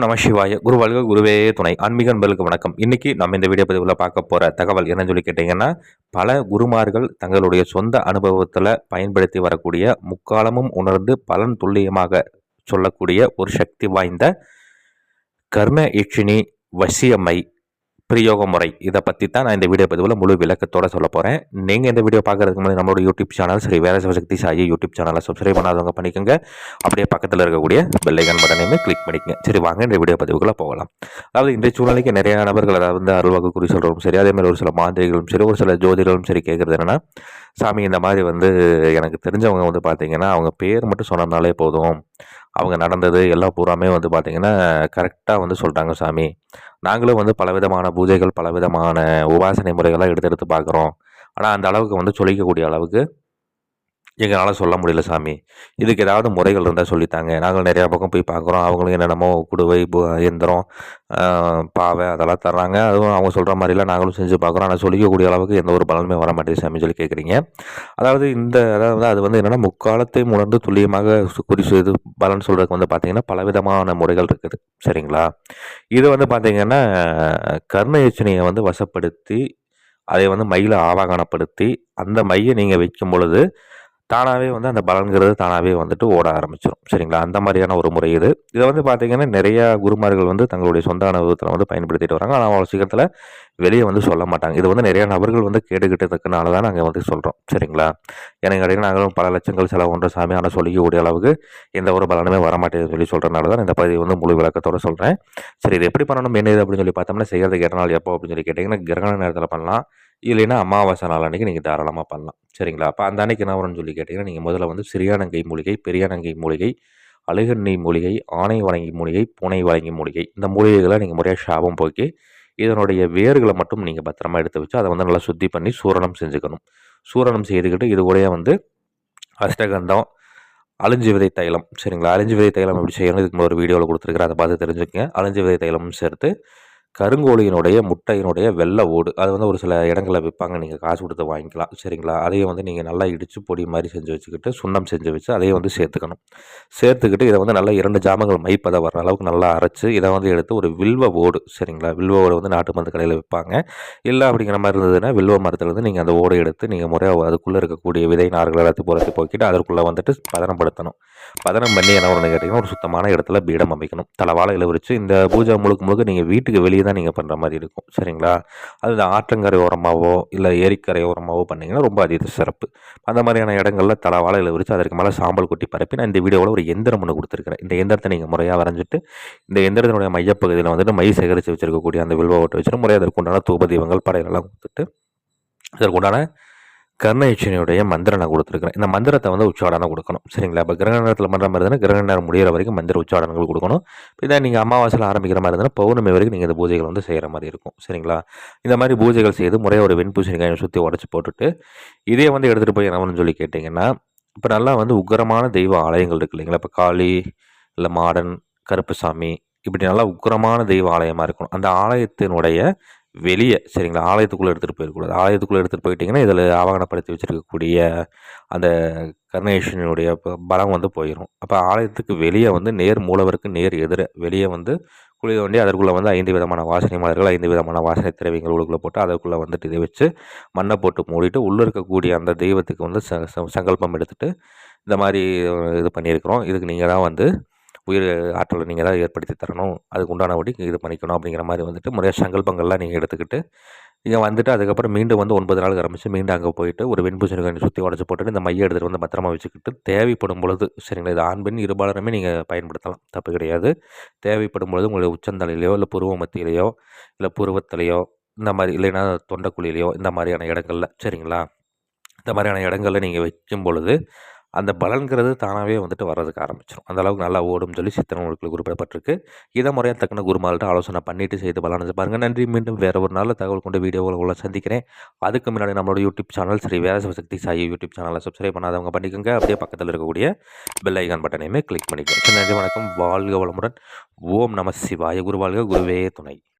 ஓம் நம சிவாய. குரு வாழ்க, குருவே துணை. ஆன்மீக நண்பர்களுக்கு வணக்கம். இன்னைக்கு நம்ம இந்த வீடியோ பதிவில் பார்க்க போற தகவல் என்னன்னு சொல்லி கேட்டீங்கன்னா, பல குருமார்கள் தங்களுடைய சொந்த அனுபவத்தில் பயன்படுத்தி வரக்கூடிய முக்காலமும் உணர்ந்து பலன் துல்லியமாக சொல்லக்கூடிய ஒரு சக்தி வாய்ந்த கர்ண யட்சினி வசியம்மை பிரயோக முறை. இதை பற்றி தான் நான் இந்த வீடியோ பதிவில் முழு விளக்கத்தோட சொல்ல போகிறேன். நீங்கள் இந்த வீடியோ பார்க்குறதுக்கு முன்னாடி நம்மளோட யூடியூப் சேனல் சரி வேற சிவசக்தி சாயி யூடியூப் சேனலை சப்ஸ்கிரைப் பண்ணாதவங்க பண்ணிக்கோங்க. அப்படியே பக்கத்தில் இருக்கக்கூடிய பெல் ஐகான் பட்டனையுமே கிளிக் பண்ணிக்கங்க. சரி, வாங்க இந்த வீடியோ பதிவுக்குள்ளே போகலாம். அதாவது இன்றைய சூழ்நிலைக்கு நிறைய நபர்கள், அதாவது அருள்வாக்கு குறி சொல்கிறவரும் சரி, அதே மாதிரி ஒரு சில மாந்திரிகளும் சரி, ஒரு சில ஜோதிடர்களும் சரி கேட்குறது என்னென்னா, சாமி இந்த மாதிரி எனக்கு தெரிஞ்சவங்க பார்த்தீங்கன்னா அவங்க பேர் மட்டும் சொன்னதுனாலே போதும், அவங்க நடந்தது எல்லாம் பூராமே பார்த்தீங்கன்னா கரெக்டாக சொல்லிட்டாங்க சாமி. நாங்களும் பலவிதமான பூஜைகள், பலவிதமான உபாசனை முறைகள்லாம் எடுத்து எடுத்து பார்க்குறோம். ஆனால் அந்த அளவுக்கு சொல்லிக்கக்கூடிய அளவுக்கு எங்களால் சொல்ல முடியல சாமி. இதுக்கு ஏதாவது முறைகள் இருந்தால் சொல்லித்தாங்க. நாங்கள் நிறையா பக்கம் போய் பார்க்குறோம். அவங்களும் என்னென்னமோ குடுவை, எந்திரம், பாவை அதெல்லாம் தர்றாங்க. அதுவும் அவங்க சொல்கிற மாதிரிலாம் நாங்களும் செஞ்சு பார்க்குறோம். ஆனால் சொல்லிக்கக்கூடிய அளவுக்கு எந்த ஒரு பலனுமே வர மாட்டேங்குது சாமி சொல்லி கேட்குறீங்க. அதாவது அது என்னென்னா, முக்காலத்தை உணர்ந்து துல்லியமாக குறி இது பலன் சொல்கிறதுக்கு பார்த்தீங்கன்னா பலவிதமான முறைகள் இருக்குது. சரிங்களா? இது பார்த்தீங்கன்னா கர்ண யட்சினியை வசப்படுத்தி அதை மயிலை ஆவாகனப்படுத்தி அந்த மையை நீங்கள் வைக்கும் பொழுது தானாகவே அந்த பலன்கிறது தானாகவே ஓட ஆரம்பிச்சிடும். சரிங்களா? அந்த மாதிரியான ஒரு முறை இது. இதை பார்த்தீங்கன்னா நிறையா குருமார்கள் தங்களுடைய சொந்த அனுபவத்தில் பயன்படுத்திட்டு வராங்க. ஆனால் அவ்வளோ சீக்கிரத்தில் வெளியே சொல்ல மாட்டாங்க. இது நிறையா நபர்கள் கேட்டுக்கிட்டதுக்குனால தான் நாங்கள் சொல்கிறோம். சரிங்களா? எனக்கு இடையே நாங்களும் பல லட்சங்கள் செலவு பண்ணுற சாமி, ஆனால் சொல்லிக்கக்கூடிய அளவுக்கு எந்த ஒரு பலனுமே வரமாட்டேங்குது சொல்லி சொல்கிறனால தான் இந்த பதிவு முழு விளக்கத்தோடு சொல்கிறேன். சரி, இது எப்படி பண்ணணும், என்ன இது அப்படின்னு சொல்லி பார்த்தோம்னா, செய்கிறதுக்கு எத்தனை நாள் எப்போ அப்படின்னு சொல்லி கேட்டிங்கன்னா, கிரகண நேரத்தில் பண்ணலாம். இல்லைன்னா அமாவாசை நாள் அன்றைக்கி நீங்கள் தாராளமாக பண்ணலாம். சரிங்களா? அப்போ அந்த அன்றைக்கி என்ன வரும்னு சொல்லி கேட்டிங்கன்னா, நீங்கள் முதல்ல சிறியானங்கை மூலிகை, பெரியானங்கை மூலிகை, அழுகண்ணி மூலிகை, ஆணை வழங்கி மூலிகை, பூனை வழங்கி மூலிகை, இந்த மூலிகைகளை நீங்கள் முறையாக சாபம் போக்கி இதனுடைய வேர்களை மட்டும் நீங்கள் பத்திரமா எடுத்து வச்சு அதை நல்லா சுத்தி பண்ணி சூரணம் செஞ்சுக்கணும். சூரணம் செய்துக்கிட்டு இது கூட அஷ்டகந்தம், அழிஞ்சி விதை தைலம். சரிங்களா? அழிஞ்சி விதை தைலம் எப்படி செய்யணும் இதுக்கு ஒரு வீடியோவில் கொடுத்துருக்குறேன், அதை பார்த்து தெரிஞ்சுக்கங்க. அழிஞ்சி விதை தைலமும் சேர்த்து கருங்கோழியினுடைய முட்டையினுடைய வெள்ளை ஓடு, அது ஒரு சில இடங்களில் விற்பாங்க, நீங்கள் காசு கொடுத்து வாங்கிக்கலாம். சரிங்களா? அதையும் நீங்கள் நல்லா இடித்து பொடி மாதிரி செஞ்சு வச்சுக்கிட்டு சுண்ணம் செஞ்சு வச்சு அதையும் சேர்த்துக்கணும். சேர்த்துக்கிட்டு இதை நல்லா 2 ஜாமங்கள் மைப்பதை வர அளவுக்கு நல்லா அரைச்சி இதை எடுத்து ஒரு வில்வ ஓடு. சரிங்களா? வில்வ ஓடு நாட்டு மருந்து கடையில் விற்பாங்க. இல்லை அப்படிங்கிற மாதிரி இருந்ததுன்னா வில்வ மரத்துலேருந்து நீங்கள் அந்த ஓடை எடுத்து நீங்கள் முறையாக அதுக்குள்ளே இருக்கக்கூடிய விதை நார்கள் எல்லாத்தையும் புறத்து போக்கிட்டு அதற்குள்ளே பதனப்படுத்தணும். பதனம் பண்ணி என்ன ஒன்று கேட்டிங்கன்னா, ஒரு சுத்தமான இடத்துல பீடம் அமைக்கணும். தலைவாழை இலை விரித்து இந்த பூஜை முழுக்க நீங்கள் வீட்டுக்கு வெளியே தான் நீங்கள் பண்ணுற மாதிரி இருக்கும். சரிங்களா? அது ஆற்றங்கரை ஓரமாகவோ இல்லை ஏரிக்கரை ஓரமாகவோ பண்ணிங்கன்னா ரொம்ப அதிக சிறப்பு. அந்த மாதிரியான இடங்களில் தலைவாழை இலை விரித்து அதற்கு மேலே சாம்பல் கொட்டி பரப்பி நான் இந்த வீடியோவில் ஒரு எந்திரம் ஒன்று கொடுத்துருக்கிறேன். இந்த எந்திரத்தை நீங்கள் முறையாக வரைஞ்சிட்டு இந்த எந்திரத்தினுடைய மையப்பகுதியில் மை சேகரித்து வச்சிருக்கக்கூடிய அந்த வில்வ ஓட்டை வச்சுட்டு முறையாக அதற்குண்டான தூப தீபங்கள் படையெல்லாம் கொடுத்துட்டு அதற்குண்டான கர்ண யட்சினியுடைய மந்திரம் நான் கொடுத்துருக்கிறேன். இந்த மந்திரத்தை உச்சாடனம் கொடுக்கணும். சரிங்களா? இப்போ கிரகண நேரத்தில் பண்ணுற மாதிரி இருந்தால் கிரகண நேரம் முடிகிற வரைக்கும் மந்திர உச்சாடனங்கள் கொடுக்கணும். இதை நீங்கள் அமாவாசையில் ஆரம்பிக்கிற மாதிரி இருந்தால் பௌர்ணமி வரைக்கும் நீங்கள் இந்த பூஜைகள் செய்கிற மாதிரி இருக்கும். சரிங்களா? இந்த மாதிரி பூஜைகள் செய்து முறையாக ஒரு வெண்பூசணிக்காயை சுற்றி உடச்சி போட்டுட்டு இதே எடுத்துகிட்டு போய் என்னன்னு சொல்லி கேட்டிங்கன்னா, இப்போ நல்லா உக்கிரமான தெய்வ ஆலயங்கள் இருக்குது இல்லைங்களா? இப்போ காளி, இல்லை மாடன், கருப்புசாமி, இப்படி நல்லா உக்கிரமான தெய்வ ஆலயமாக இருக்கணும். அந்த ஆலயத்தினுடைய வெளியே, சரிங்களா, ஆலயத்துக்குள்ளே எடுத்துகிட்டு போயிடக்கூடாது. ஆலயத்துக்குள்ளே எடுத்துகிட்டு போயிட்டிங்கன்னா இதில் ஆவணப்படுத்தி வச்சுருக்கக்கூடிய அந்த கர்ணேஷனுடைய பலம் போயிடும். அப்போ ஆலயத்துக்கு வெளியே நேர் மூலவருக்கு நேர் எதிர வெளியே குழி தோண்டி அதற்குள்ளே 5 விதமான வாசனை மலர்கள், 5 விதமான வாசனை திரவியங்கள் உள்ளுக்குள்ளே போட்டு அதற்குள்ளே இதை வச்சு மண்ணை போட்டு மூடிட்டு உள்ளே இருக்கக்கூடிய அந்த தெய்வத்துக்கு சங்கல்பம் எடுத்துகிட்டு இந்த மாதிரி இது பண்ணியிருக்கிறோம். இதுக்கு நீங்கள் தான் உயிர் ஆற்றலை நீங்கள் தான் ஏற்படுத்தி தரணும், அதுக்கு உண்டானபடி இது பண்ணிக்கணும் அப்படிங்கிற மாதிரி முறையாக சங்கல்பங்கள்லாம் நீங்கள் எடுத்துக்கிட்டு நீங்கள் அதுக்கப்புறம் மீண்டும் 9 நாள் ஆரம்பித்து மீண்டும் அங்கே போயிட்டு ஒரு வெண்பூசணிக்காய் சுற்றி உடச்சி போட்டுட்டு இந்த மையை எடுத்துகிட்டு பத்திரமா வச்சுக்கிட்டு தேவைப்படும் பொழுது, சரிங்களா, இது ஆண் பெண் இருபாலருமே நீங்கள் பயன்படுத்தலாம், தப்பு கிடையாது. தேவைப்படும் பொழுது உங்களுடைய உச்சந்தலையிலையோ இல்லை புருவ மத்தியிலையோ இல்லை புருவத்திலையோ இந்த மாதிரி, இல்லைன்னா தொண்டைக்குழியிலையோ இந்த மாதிரியான இடங்களில், சரிங்களா, இந்த மாதிரியான இடங்களில் நீங்கள் வைக்கும் பொழுது அந்த பலன்கிறது தானாகவே வர்றதுக்கு ஆரம்பிச்சிடும். அந்த அளவுக்கு நல்லா ஓடும் சொல்லி சித்தர் நூல்களில் குறிப்பிடப்பட்டிருக்கு. இதை முறையாக தக்கன குருமார்கிட்ட ஆலோசனை பண்ணிவிட்டு செய்து பலன் பாருங்கள். நன்றி. மீண்டும் வேறு ஒரு நாள் தகவல் கொண்டு வீடியோவில் சந்திக்கிறேன். அதுக்கு முன்னாடி நம்மளோட யூடியூப் சேனல் ஸ்ரீ வேத சிவசக்தி சாயி யூடியூப் சேனலை சப்ஸ்கிரைப் பண்ணாதவங்க பண்ணிக்கோங்க. அப்படியே பக்கத்தில் இருக்கக்கூடிய பெல் ஐகான் பட்டனையுமே கிளிக் பண்ணிக்கோங்க. நன்றி, வணக்கம், வாழ்க வளமுடன். ஓம் நம சிவாய. குரு வாழ்க, குருவே துணை.